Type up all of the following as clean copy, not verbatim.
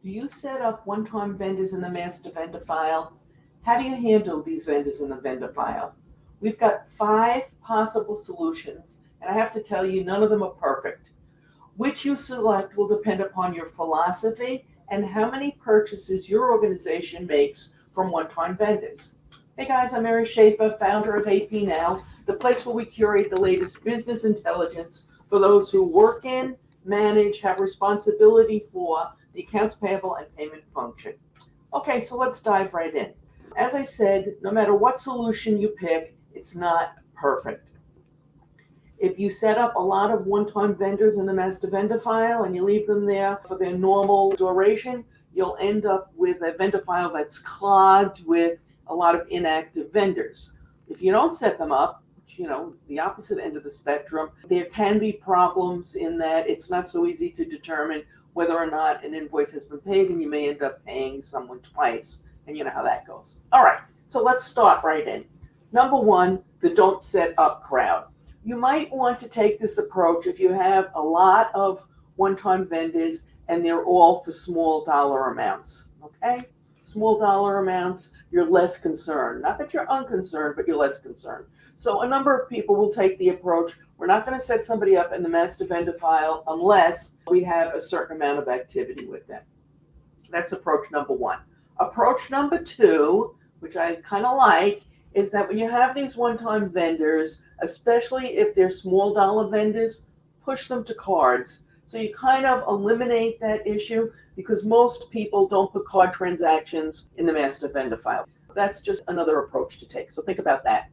Do you set up one-time vendors in the master vendor file? How do you handle these vendors in the vendor file? We've got 5 possible solutions, and I have to tell you, none of them are perfect. Which you select will depend upon your philosophy and how many purchases your organization makes from one-time vendors. Hey guys, I'm Mary Schaefer, founder of AP Now, the place where we curate the latest business intelligence for those who work in, manage, have responsibility for the accounts payable and payment function. Okay, so let's dive right in. As I said, no matter what solution you pick, it's not perfect. If you set up a lot of one-time vendors in the master vendor file and you leave them there for their normal duration, you'll end up with a vendor file that's clogged with a lot of inactive vendors. If you don't set them up, the opposite end of the spectrum, there can be problems in that it's not so easy to determine whether or not an invoice has been paid, and you may end up paying someone twice, and you know how that goes. All right, so let's start right in. Number 1, the don't set up crowd. You might want to take this approach if you have a lot of one-time vendors and they're all for small dollar amounts, okay? Small dollar amounts, you're less concerned. Not that you're unconcerned, but you're less concerned. So a number of people will take the approach, we're not going to set somebody up in the master vendor file unless we have a certain amount of activity with them. That's approach number 1. Approach number 2, which I kind of like, is that when you have these one-time vendors, especially if they're small dollar vendors, push them to cards. So you kind of eliminate that issue because most people don't put card transactions in the master vendor file. That's just another approach to take. So think about that.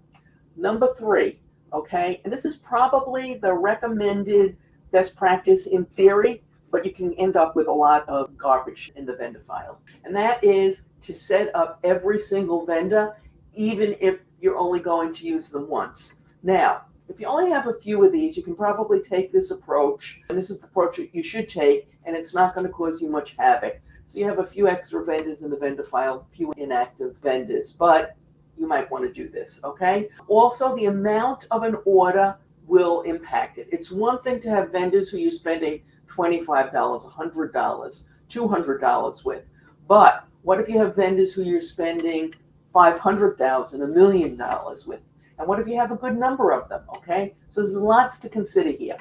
Number 3, okay, and this is probably the recommended best practice in theory, but you can end up with a lot of garbage in the vendor file. And that is to set up every single vendor, even if you're only going to use them once. Now, if you only have a few of these, you can probably take this approach, and this is the approach that you should take, and it's not going to cause you much havoc. So you have a few extra vendors in the vendor file, a few inactive vendors, but you might want to do this, okay? Also, the amount of an order will impact it. It's one thing to have vendors who you're spending $25, $100, $200 with, but what if you have vendors who you're spending $500,000, $1 million with? And what if you have a good number of them, okay? So there's lots to consider here.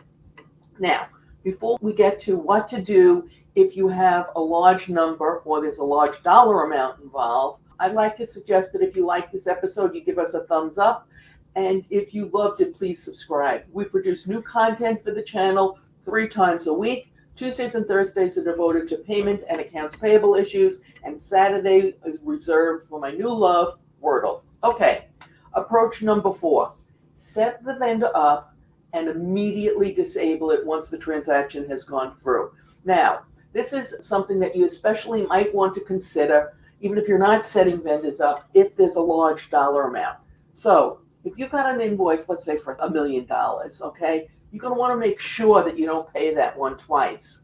Now, before we get to what to do if you have a large number or there's a large dollar amount involved, I'd like to suggest that if you like this episode, you give us a thumbs up. And if you loved it, please subscribe. We produce new content for the channel 3 times a week. Tuesdays and Thursdays are devoted to payment and accounts payable issues, and Saturday is reserved for my new love, Wordle. Okay, approach number 4. Set the vendor up and immediately disable it once the transaction has gone through. Now, this is something that you especially might want to consider, even if you're not setting vendors up, if there's a large dollar amount. So if you've got an invoice, let's say for $1 million, okay, you're going to want to make sure that you don't pay that one twice.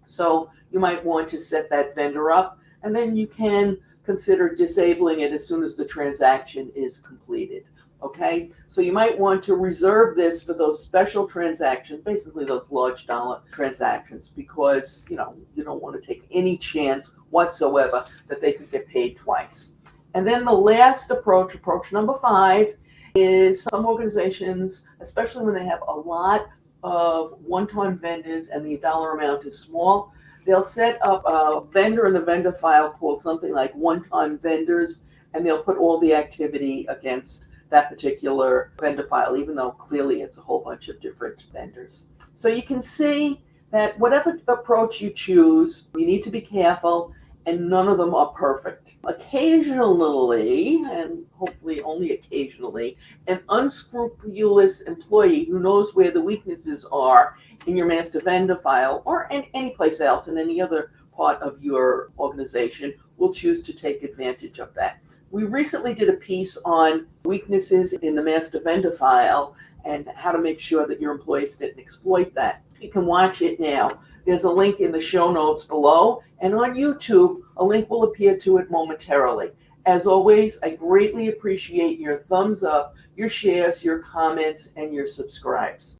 So you might want to set that vendor up, and then you can consider disabling it as soon as the transaction is completed. Okay, so you might want to reserve this for those special transactions, basically those large dollar transactions, because you don't want to take any chance whatsoever that they could get paid twice. And then the last approach number 5, is some organizations, especially when they have a lot of one-time vendors and the dollar amount is small, they'll set up a vendor in the vendor file called something like one-time vendors, and they'll put all the activity against that particular vendor file, even though clearly it's a whole bunch of different vendors. So you can see that whatever approach you choose, you need to be careful, and none of them are perfect. Occasionally, and hopefully only occasionally, an unscrupulous employee who knows where the weaknesses are in your master vendor file or in any place else, in any other part of your organization, will choose to take advantage of that. We recently did a piece on weaknesses in the master vendor file and how to make sure that your employees didn't exploit that. You can watch it now. There's a link in the show notes below, and on YouTube, a link will appear to it momentarily. As always, I greatly appreciate your thumbs up, your shares, your comments, and your subscribes.